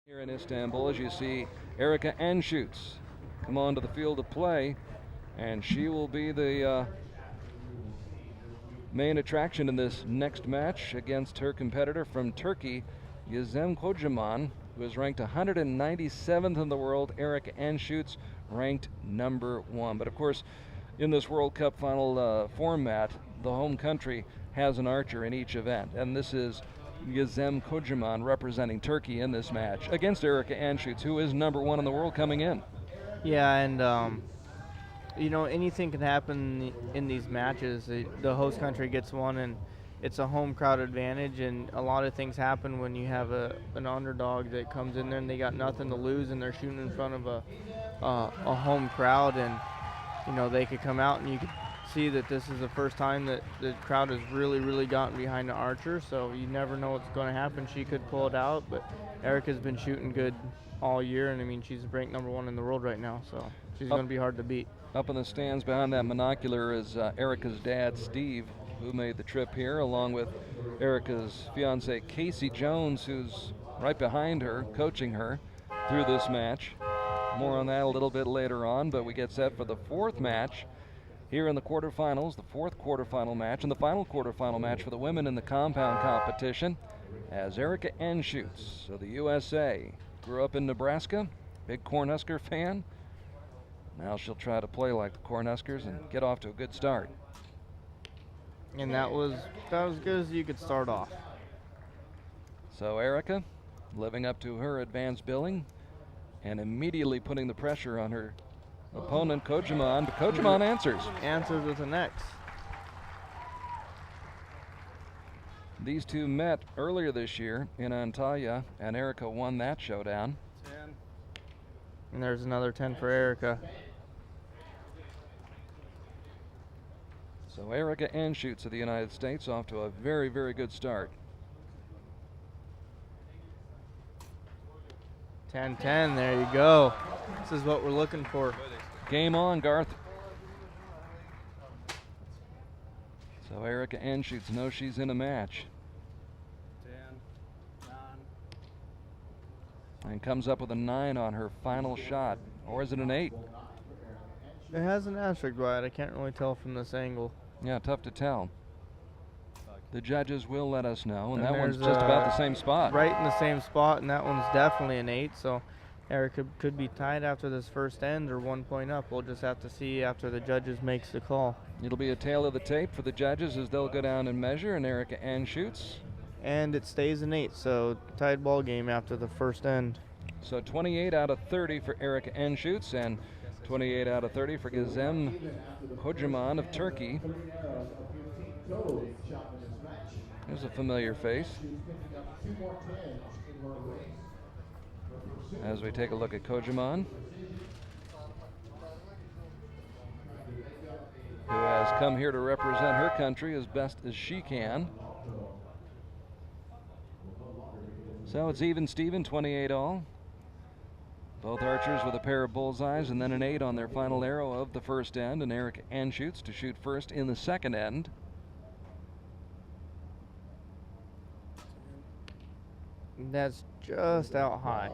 Here in Istanbul, as you see Erika Jones come onto the field of play, and she will be the main attraction in this next match against her competitor from Turkey, Gizem Kocaman, who is ranked 197th in the world. Erika Jones ranked number 1. But of course, in this World Cup final format, the home country has an archer in each event, and this is Gizem Kocaman representing Turkey in this match against Erika Jones, who is number 1 in the world coming in. Yeah, and anything can happen in these matches. The host country gets one, and it's a home crowd advantage, and a lot of things happen when you have an underdog that comes in there and they got nothing to lose, and they're shooting in front of a home crowd, and they could come out and you could see that this is the first time that the crowd has really gotten behind the archer, so you never know what's going to happen. She could pull it out, but Erika's been shooting good all year, and I mean, she's ranked number 1 in the world right now, so she's going to be hard to beat. Up in the stands behind that monocular is Erika's dad, Steve, who made the trip here, along with Erika's fiance, Casey Jones, who's right behind her, coaching her through this match. More on that a little bit later on, but we get set for the 4th match here in the quarterfinals, the 4th quarterfinal match, and the final quarterfinal match for the women in the compound competition, as Erika Jones of the USA grew up in Nebraska, big Cornhusker fan. Now she'll try to play like the Cornhuskers and get off to a good start. And that was as good as you could start off. So Erika living up to her advanced billing and immediately putting the pressure on her opponent, Kocaman, but Kocaman answers. Answers with an X. These two met earlier this year in Antalya, and Erika won that showdown. 10. And there's another 10 for Erika. So Erika Jones of the United States off to a very good start. 10-10, there you go. This is what we're looking for. Game on, Garth. So Erika Jones knows she's in a match. 10, 9. And comes up with a 9 on her final shot. Or is it an 8? It has an asterisk by it. I can't really tell from this angle. Yeah, tough to tell. The judges will let us know, and that there's, one's just about the same spot. Right in the same spot, and that one's definitely an 8, so Erika could be tied after this first end or 1 point up. We'll just have to see after the judges makes the call. It'll be a tail of the tape for the judges as they'll go down and measure, and Erika shoots. And it stays an 8, so tied ball game after the first end. So 28 out of 30 for Erika shoots, and 28 out of 30 for Gizem Kocaman of Turkey. There's a familiar face. As we take a look at Kocaman, who has come here to represent her country as best as she can. So it's even Steven, 28 all. Both archers with a pair of bullseyes and then an 8 on their final arrow of the first end, and Erika shoots to shoot first in the second end. That's just out high.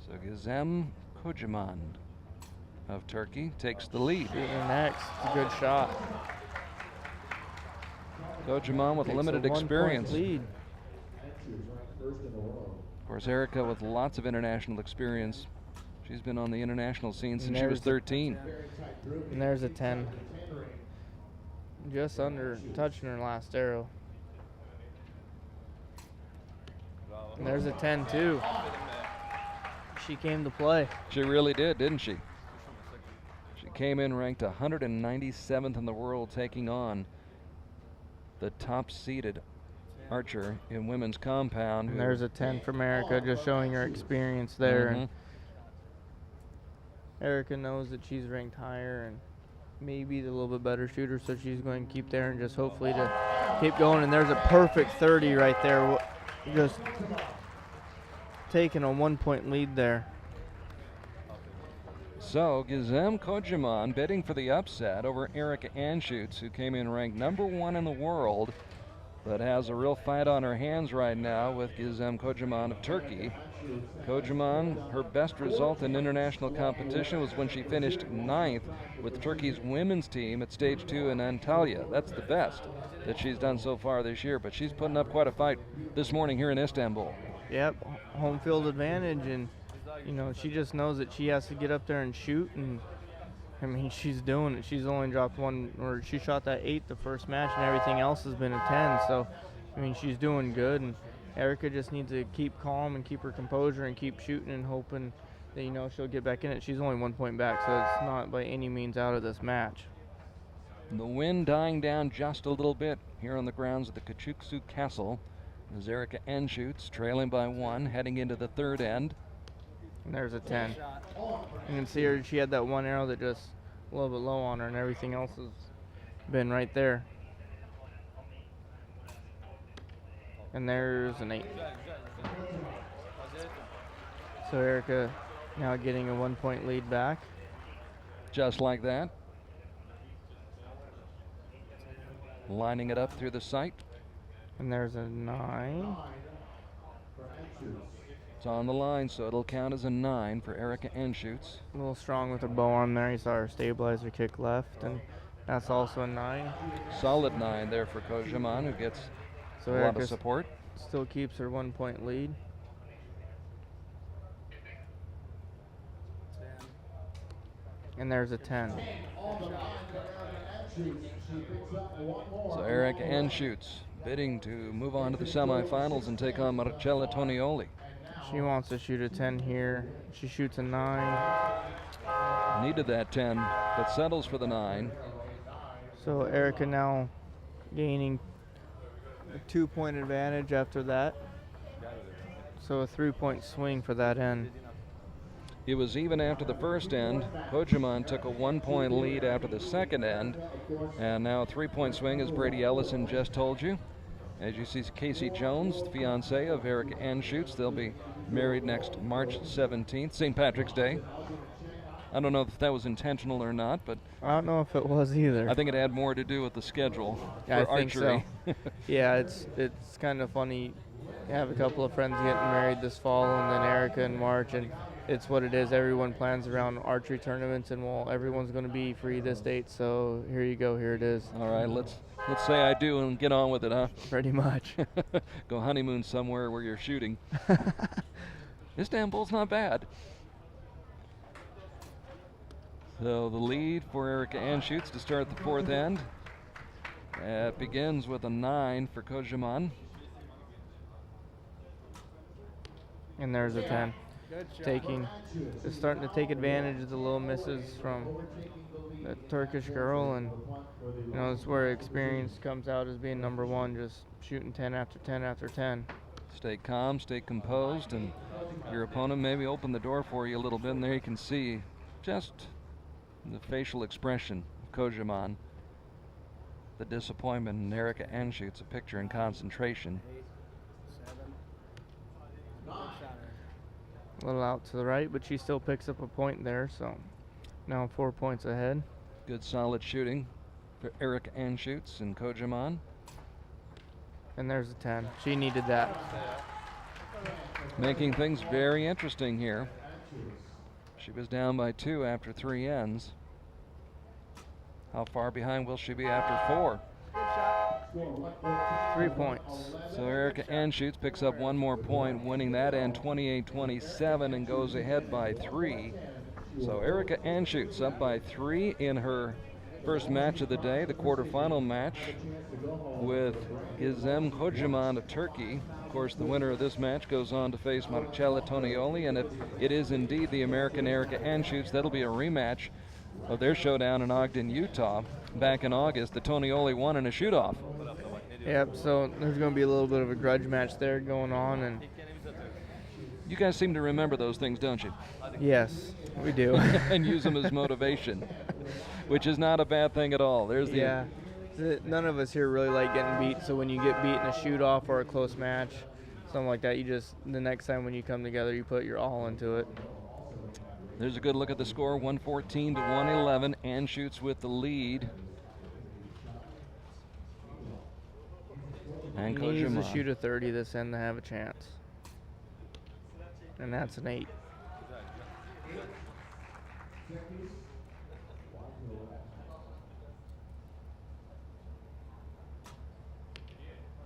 So Gizem Kocaman of Turkey takes the lead. Next, it's a good shot. Kocaman with limited experience. Lead. Of course, Erika with lots of international experience. She's been on the international scene since she was 13. And there's a 10. Just under touching her last arrow. And there's a 10 too. She came to play. She really did, didn't she? She came in ranked 197th in the world, taking on the top-seeded archer in women's compound. And there's a 10 from Erika, just showing her experience there. And Erika knows that she's ranked higher and maybe a little bit better shooter, so she's going to keep there and just hopefully to keep going. And there's a perfect 30 right there, just taking a 1 point lead there. So Gizem Kocaman bidding for the upset over Erika Jones, who came in ranked #1 in the world, but has a real fight on her hands right now with Gizem Kocaman of Turkey. Kocaman, her best result in international competition was when she finished 9th with Turkey's women's team at stage 2 in Antalya. That's the best that she's done so far this year, but she's putting up quite a fight this morning here in Istanbul. Yep, home field advantage, and she just knows that she has to get up there and shoot, and I mean, she's doing it. She's only dropped one, or she shot that 8 the first match, and everything else has been a 10. So, I mean, she's doing good, and Erika just needs to keep calm and keep her composure and keep shooting and hoping that, she'll get back in it. She's only 1 point back, so it's not by any means out of this match. The wind dying down just a little bit here on the grounds of the Küçüksu Castle as Erika Jones trailing by 1, heading into the third end. And there's a 10. You can see her, she had that one arrow that just a little bit low on her, and everything else has been right there. And there's an 8. So Erika now getting a 1 point lead back. Just like that. Lining it up through the sight. And there's a 9. It's on the line, so it'll count as a 9 for Erika Jones. A little strong with her bow arm there. You saw her stabilizer kick left, and that's also a 9. Solid 9 there for Kocaman, who gets So a lot Erika of support. still keeps her 1 point lead. And there's a 10. So Erika Jones bidding to move on to the semifinals and take on Marcella Tonioli. She wants to shoot a 10 here. She shoots a 9. Needed that 10, but settles for the 9. So Erika now gaining a 2 point advantage after that. So a 3 point swing for that end. It was even after the first end. Kocaman took a 1 point lead after the second end, and now a 3 point swing, as Brady Ellison just told you. As you see, Casey Jones, the fiancée of Erika Jones, they'll be married next March 17th, St. Patrick's Day. I don't know if that was intentional or not, but I don't know if it was either. I think it had more to do with the schedule Yeah, for I think archery. so. Yeah, it's kind of funny. I have a couple of friends getting married this fall, and then Erika in March, and it's what it is. Everyone plans around archery tournaments, and well, everyone's going to be free this date, so here you go. Here it is. All right, let's say I do and get on with it, huh? Pretty much. Go honeymoon somewhere where you're shooting. Istanbul's not bad. So the lead for Erika Jones to start the fourth end. It begins with a 9 for Kocaman. And there's a 10. Just starting to take advantage of the little misses from the Turkish girl, and that's where experience comes out as being number 1, just shooting 10 after 10 after 10. Stay calm, stay composed, and your opponent maybe open the door for you a little bit, and there you can see just the facial expression of Kocaman. The disappointment in Erika Jones, a picture in concentration. A little out to the right, but she still picks up a point there, so now 4 points ahead. Good solid shooting for Erika Jones and Kocaman. And there's a 10. She needed that. Making things very interesting here. She was down by 2 after 3 ends. How far behind will she be after 4? 3 points. So Erika Jones picks up 1 more point, winning that end 28-27, and goes ahead by 3. So Erika Jones up by 3 in her first match of the day, the quarterfinal match with Gizem Kocaman of Turkey. Of course, the winner of this match goes on to face Marcella Tonioli, and if it is indeed the American Erika Jones, that'll be a rematch of their showdown in Ogden, Utah, back in August. The Tonioli won in a shoot-off. Yep, so there's going to be a little bit of a grudge match there going on, and You guys seem to remember those things, don't you? yes, we do. And use them as motivation, which is not a bad thing at all. There's the Yeah, none of us here really like getting beat, so when you get beat in a shoot-off or a close match, something like that, the next time when you come together, you put your all into it. There's a good look at the score, 114 to 111. Anschutz with the lead. And He needs to Kocaman. shoot a 30 this end to have a chance. And that's an 8.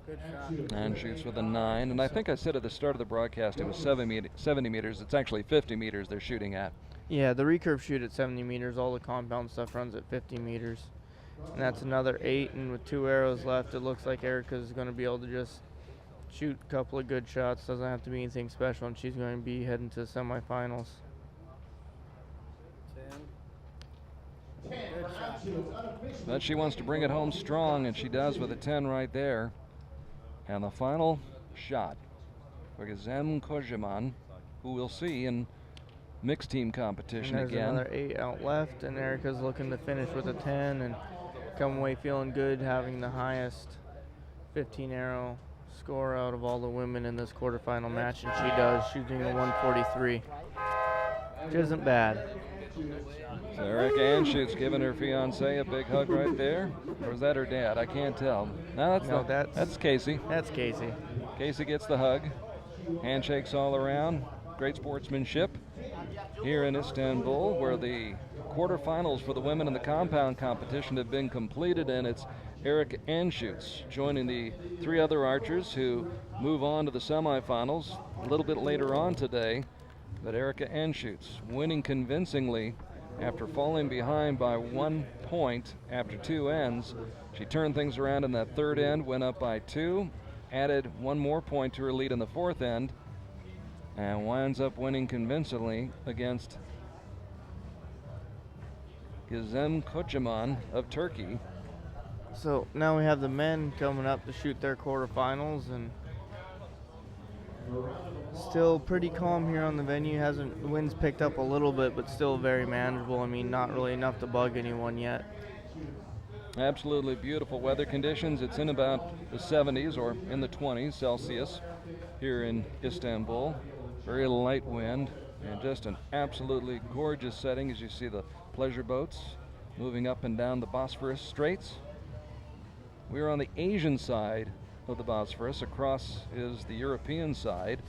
Good shot. Anschutz with a 9. And I think I said at the start of the broadcast it was 70 meters. It's actually 50 meters they're shooting at. Yeah, the recurve shoot at 70 meters. All the compound stuff runs at 50 meters. And that's another 8. And with 2 arrows left, it looks like Erika's going to be able to just shoot a couple of good shots. Doesn't have to be anything special, and she's going to be heading to the semifinals. 10. Good shot. But she wants to bring it home strong, and she does with a 10 right there. And the final shot for Gizem Kocaman, who we'll see in mixed team competition And there's again. another 8 out left, and Erika's looking to finish with a 10 and come away feeling good, having the highest 15 arrow score out of all the women in this quarterfinal match, and she does, shooting a 143, which isn't bad. So Erika Anschutz giving her fiance a big hug right there. Or is that her dad? I can't tell. No, that's Casey. That's Casey. Casey gets the hug. Handshakes all around. Great sportsmanship here in Istanbul, where the quarterfinals for the women in the compound competition have been completed, and it's Erika Anschutz joining the 3 other archers who move on to the semifinals a little bit later on today. But Erika Anschutz winning convincingly after falling behind by 1 point after 2 ends. She turned things around in that 3rd end, went up by 2, added 1 more point to her lead in the 4th end, and winds up winning convincingly against Gizem Kocaman of Turkey. So now we have the men coming up to shoot their quarterfinals, and still pretty calm here on the venue. The wind's picked up a little bit, but still very manageable. I mean, not really enough to bug anyone yet. Absolutely beautiful weather conditions. It's in about the 70s or in the 20s Celsius here in Istanbul. Very light wind, and just an absolutely gorgeous setting as you see the pleasure boats moving up and down the Bosphorus Straits. We're on the Asian side of the Bosphorus. Across is the European side.